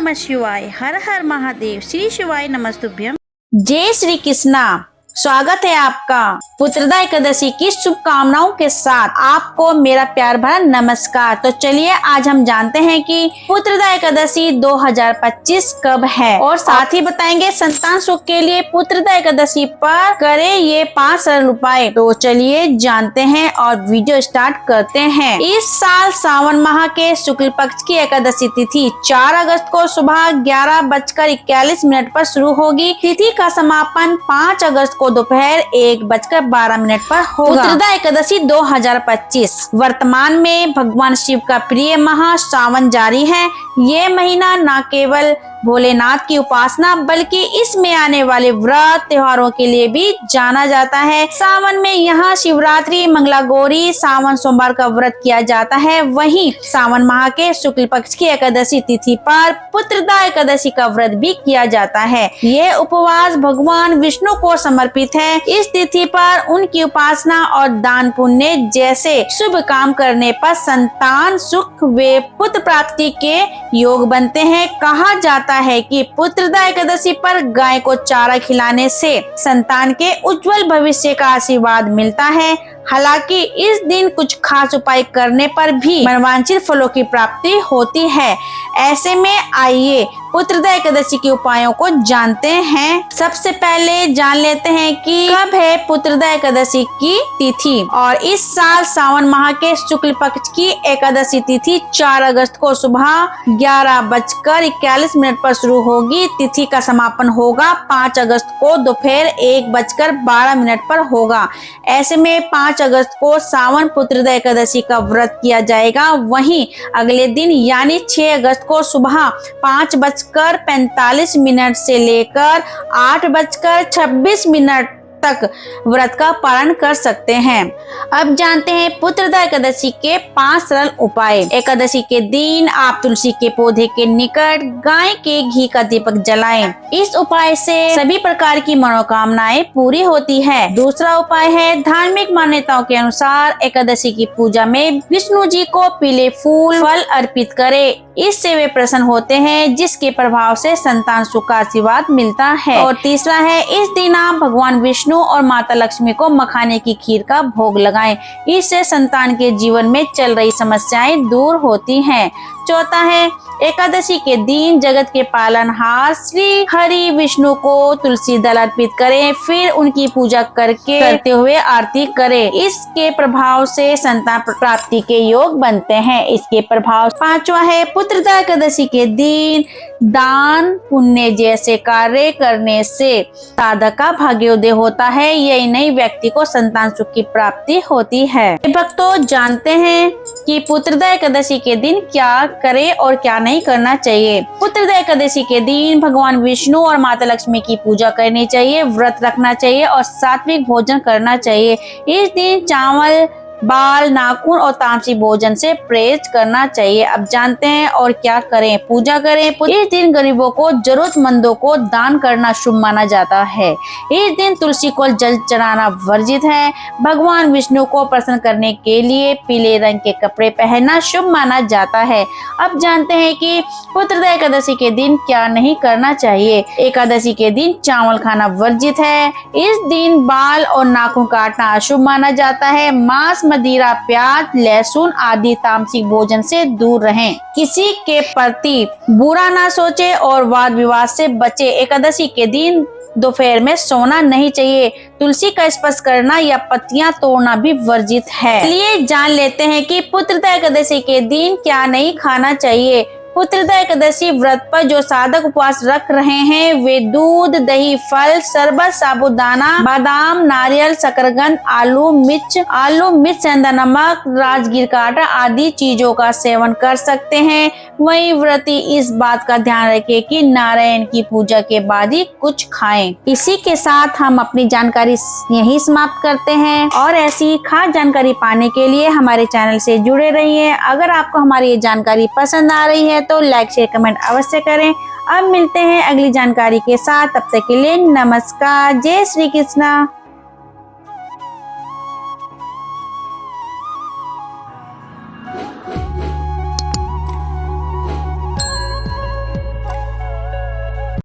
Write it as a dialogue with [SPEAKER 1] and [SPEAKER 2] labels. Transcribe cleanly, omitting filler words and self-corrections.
[SPEAKER 1] नमः शिवाय। हर हर महादेव। श्री शिवाय नमस्तुभ्यम।
[SPEAKER 2] जय श्री कृष्णा। स्वागत है आपका पुत्रदा एकादशी की शुभकामनाओं के साथ। आपको मेरा प्यार भरा नमस्कार। तो चलिए आज हम जानते हैं कि पुत्रदा एकादशी 2025 कब है और साथ ही बताएंगे संतान सुख के लिए पुत्रदा एकादशी पर करें ये 5 सरल उपाय। तो चलिए जानते हैं और वीडियो स्टार्ट करते हैं। इस साल सावन माह के शुक्ल पक्ष की एकादशी तिथि 4 अगस्त को सुबह 11:41 पर शुरू होगी। तिथि का समापन 5 अगस्त को दोपहर 1:12 पर होगा। पुत्रदा एकादशी 2025 वर्तमान में भगवान शिव का प्रिय माह सावन जारी है। ये महीना न केवल भोलेनाथ की उपासना बल्कि इसमें आने वाले व्रत त्योहारों के लिए भी जाना जाता है। सावन में यहाँ शिवरात्रि, मंगला गौरी, सावन सोमवार का व्रत किया जाता है। वहीं सावन माह के शुक्ल पक्ष की एकादशी तिथि पर पुत्रदा एकादशी का व्रत भी किया जाता है। ये उपवास भगवान विष्णु को समर्पित है। इस तिथि पर उनकी उपासना और दान पुण्य जैसे शुभ काम करने पर संतान सुख व पुत्र प्राप्ति के योग बनते हैं। कहा जाता है कि पुत्रदा एकादशी पर गाय को चारा खिलाने से संतान के उज्जवल भविष्य का आशीर्वाद मिलता है। हालांकि इस दिन कुछ खास उपाय करने पर भी मनवांछित फलों की प्राप्ति होती है। ऐसे में आइए पुत्रदा एकादशी के उपायों को जानते हैं। सबसे पहले जान लेते हैं कि कब है पुत्रदा एकादशी की तिथि। और इस साल सावन माह के शुक्ल पक्ष की एकादशी तिथि 4 अगस्त को सुबह 11:41 पर शुरू होगी। तिथि का समापन होगा 5 अगस्त को दोपहर 1:12 पर होगा। ऐसे में 5 अगस्त को सावन पुत्रदा एकादशी का व्रत किया जाएगा। वहीं अगले दिन यानी 6 अगस्त को सुबह 5:45 से लेकर 8:26 तक व्रत का पालन कर सकते हैं। अब जानते हैं पुत्रदा एकादशी के 5 सरल उपाय। एकादशी के दिन आप तुलसी के पौधे के निकट गाय के घी का दीपक जलाएं। इस उपाय से सभी प्रकार की मनोकामनाएं पूरी होती है। दूसरा उपाय है धार्मिक मान्यताओं के अनुसार एकादशी की पूजा में विष्णु जी को पीले फूल फल अर्पित करें। इससे वे प्रसन्न होते हैं जिसके प्रभाव से संतान सुख का आशीर्वाद मिलता है। और तीसरा है इस दिन आप भगवान विष्णु और माता लक्ष्मी को मखाने की खीर का भोग लगाएं। इससे संतान के जीवन में चल रही समस्याएं दूर होती हैं। चौथा है एकादशी के दिन जगत के पालनहार श्री हरि विष्णु को तुलसी दल अर्पित करें। फिर उनकी पूजा करते हुए आरती करें। इसके प्रभाव से संतान प्राप्ति के योग बनते हैं। इसके प्रभाव। पांचवा है पुत्रदा एकादशी के दिन दान पुण्य जैसे कार्य करने से साधक का भाग्योदय होता है। यही नहीं व्यक्ति को संतान सुख की प्राप्ति होती है। भक्तों जानते हैं कि पुत्रदा एकादशी के दिन क्या करें और क्या नहीं करना चाहिए। पुत्रदा एकादशी के दिन भगवान विष्णु और माता लक्ष्मी की पूजा करनी चाहिए, व्रत रखना चाहिए और सात्विक भोजन करना चाहिए। इस दिन चावल, बाल, नाखून और तामसी भोजन से परहेज करना चाहिए। अब जानते हैं और क्या करें। पूजा करें। इस दिन गरीबों को, जरूरतमंदों को दान करना शुभ माना जाता है। इस दिन तुलसी को जल चढ़ाना वर्जित है। भगवान विष्णु को प्रसन्न करने के लिए पीले रंग के कपड़े पहनना शुभ माना जाता है। अब जानते हैं कि पुत्रदा एकादशी के दिन क्या नहीं करना चाहिए। एकादशी के दिन चावल खाना वर्जित है। इस दिन बाल और नाखून काटना अशुभ माना जाता है। मांस, मदिरा, प्याज, लहसुन आदि तामसिक भोजन से दूर रहें। किसी के प्रति बुरा ना सोचे और वाद विवाद से बचे। एकादशी के दिन दोपहर में सोना नहीं चाहिए। तुलसी का स्पर्श करना या पत्तियां तोड़ना भी वर्जित है। चलिए जान लेते हैं कि पुत्रदा एकादशी के दिन क्या नहीं खाना चाहिए। पुत्रदा एकादशी व्रत पर जो साधक उपवास रख रहे हैं वे दूध, दही, फल, शरबत, साबूदाना, बादाम, नारियल, शकरकंद, आलू, मिर्च, सेंधा नमक, राजगीर का आटा आदि चीजों का सेवन कर सकते हैं। वहीं व्रती इस बात का ध्यान रखें कि नारायण की पूजा के बाद ही कुछ खाएं। इसी के साथ हम अपनी जानकारी यहीं समाप्त करते हैं और ऐसी खास जानकारी पाने के लिए हमारे चैनल से जुड़े रहिए। अगर आपको हमारी ये जानकारी पसंद आ रही है तो लाइक शेयर कमेंट अवश्य करें। अब मिलते हैं अगली जानकारी के साथ। तब तक के लिए नमस्कार। जय श्री कृष्णा।